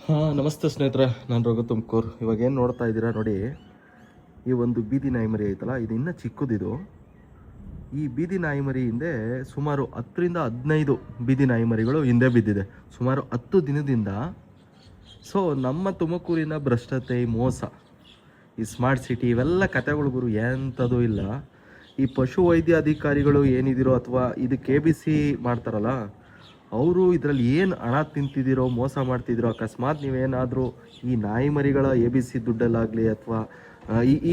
ನಮಸ್ತೆ ಸ್ನೇಹಿತರೆ, ನಾನು ರಘು ತುಮಕೂರು. ಇವಾಗ ಏನು ನೋಡ್ತಾ ಇದ್ದೀರಾ ನೋಡಿ, ಈ ಒಂದು ಬೀದಿ ನಾಯಿ ಮರಿ ಐತಲ್ಲ, ಇದು ಇನ್ನೂ ಚಿಕ್ಕದಿದು. ಈ ಬೀದಿ ನಾಯಿ ಮರಿ ಹಿಂದೆ ಸುಮಾರು 10ರಿಂದ 15 ಬೀದಿ ನಾಯಿ ಮರಿಗಳು ಹಿಂದೆ ಬಿದ್ದಿದೆ, ಸುಮಾರು 10 ದಿನದಿಂದ. ಸೊ ನಮ್ಮ ತುಮಕೂರಿನ ಭ್ರಷ್ಟತೆ, ಮೋಸ, ಈ ಸ್ಮಾರ್ಟ್ ಸಿಟಿ ಇವೆಲ್ಲ ಕತೆಗಳು ಗುರು, ಎಂಥದ್ದು ಇಲ್ಲ. ಈ ಪಶು ವೈದ್ಯ ಅಧಿಕಾರಿಗಳು ಏನಿದಿರೋ ಅಥವಾ ಇದು KBC ಮಾಡ್ತಾರಲ್ಲ, ಅವರು ಇದರಲ್ಲಿ ಏನು ಹಣ ತಿಂತಿದ್ದೀರೋ, ಮೋಸ ಮಾಡ್ತಿದ್ದೀರೋ, ಅಕಸ್ಮಾತ್ ನೀವೇನಾದರೂ ಈ ನಾಯಿ ಮರಿಗಳ ABC ದುಡ್ಡಲ್ಲಾಗಲಿ ಅಥವಾ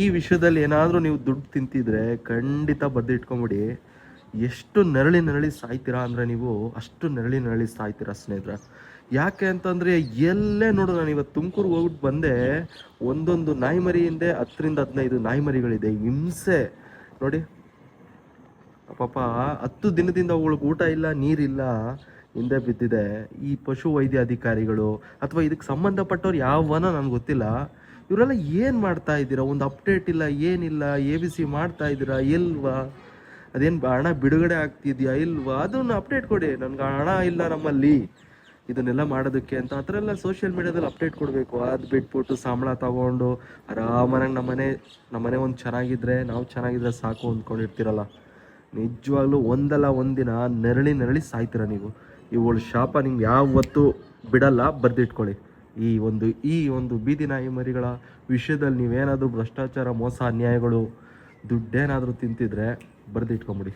ಈ ವಿಷಯದಲ್ಲಿ ಏನಾದರೂ ನೀವು ದುಡ್ಡು ತಿಂತಿದ್ರೆ ಖಂಡಿತ ಬರೆದಿಟ್ಕೊಂಬಿಡಿ. ಎಷ್ಟು ನರಳಿ ಸಾಯ್ತೀರಾ ಅಂದರೆ ನೀವು ಅಷ್ಟು ನರಳಿ ಸಾಯ್ತೀರಾ ಸ್ನೇಹಿತರೆ. ಯಾಕೆ ಅಂತಂದರೆ ಎಲ್ಲೇ ನೋಡು, ನಾನು ಇವತ್ತು ತುಮಕೂರಿಗೆ ಹೋಗ್ಬಿಟ್ಟು ಬಂದೆ, ಒಂದೊಂದು ನಾಯಿ ಮರಿ ಹಿಂದೆ 10ರಿಂದ 15 ನಾಯಿ ಮರಿಗಳಿದೆ. ಹಿಂಸೆ ನೋಡಿ ಪಾಪ, 10 ದಿನದಿಂದ ಅವಳಿಗೆ ಊಟ ಇಲ್ಲ, ನೀರಿಲ್ಲ, ಹಿಂದೆ ಬಿದ್ದಿದೆ. ಈ ಪಶು ವೈದ್ಯ ಅಧಿಕಾರಿಗಳು ಅಥವಾ ಇದಕ್ಕೆ ಸಂಬಂಧಪಟ್ಟವ್ರು ಯಾವನೋ ನನಗೆ ಗೊತ್ತಿಲ್ಲ, ಇವರೆಲ್ಲ ಏನು ಮಾಡ್ತಾ ಇದ್ದೀರಾ? ಒಂದು ಅಪ್ಡೇಟ್ ಇಲ್ಲ, ಏನಿಲ್ಲ. ABC ಮಾಡ್ತಾ ಇದ್ದೀರಾ ಇಲ್ವಾ? ಅದೇನು ಹಣ ಬಿಡುಗಡೆ ಆಗ್ತಿದೆಯಾ ಇಲ್ವಾ? ಅದನ್ನು ಅಪ್ಡೇಟ್ ಕೊಡಿ. ನನಗೆ ಹಣ ಇಲ್ಲ ನಮ್ಮಲ್ಲಿ ಇದನ್ನೆಲ್ಲ ಮಾಡೋದಕ್ಕೆ ಅಂತ, ಆ ಥರ ಎಲ್ಲ ಸೋಷಿಯಲ್ ಮೀಡಿಯಾದಲ್ಲಿ ಅಪ್ಡೇಟ್ ಕೊಡಬೇಕು. ಅದು ಬಿಟ್ಬಿಟ್ಟು ಸಂಬಳ ತಗೊಂಡು ಆರಾಮಾಗಿ ನಮ್ಮನೆ ಒಂದು ಚೆನ್ನಾಗಿದ್ರೆ, ನಾವು ಚೆನ್ನಾಗಿದ್ರೆ ಸಾಕು ಅಂದ್ಕೊಂಡಿರ್ತೀರಲ್ಲ, ನಿಜವಾಗ್ಲೂ ಒಂದಲ್ಲ ಒಂದಿನ ನರಳಿ ಸಾಯ್ತೀರ ನೀವು. ಇವಳು ಶಾಪ ನಿಮ್ಗೆ ಯಾವತ್ತೂ ಬಿಡಲ್ಲ, ಬರೆದಿಟ್ಕೊಳ್ಳಿ. ಈ ಒಂದು ಬೀದಿ ನಾಯಿ ಮರಿಗಳ ವಿಷಯದಲ್ಲಿ ನೀವೇನಾದರೂ ಭ್ರಷ್ಟಾಚಾರ, ಮೋಸ, ಅನ್ಯಾಯಗಳು, ದುಡ್ಡೇನಾದರೂ ತಿಂತಿದ್ರೆ ಬರೆದಿಟ್ಕೊಂಬಿಡಿ.